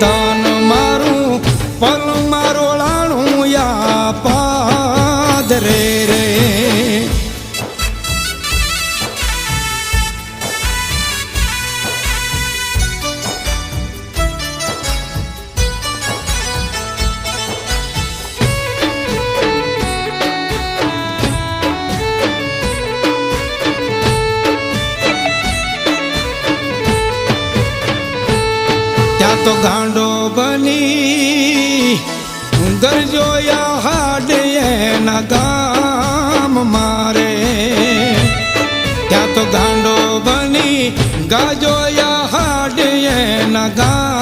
તન મારું પલ મારો લાણું યા પાદરે રે ત્યાં તો ગાંડો બની ગરજોયા હાડે એના ગામ મારે ત્યાં તો ગાંડો બની ગાજોયા હાડે એના ગામ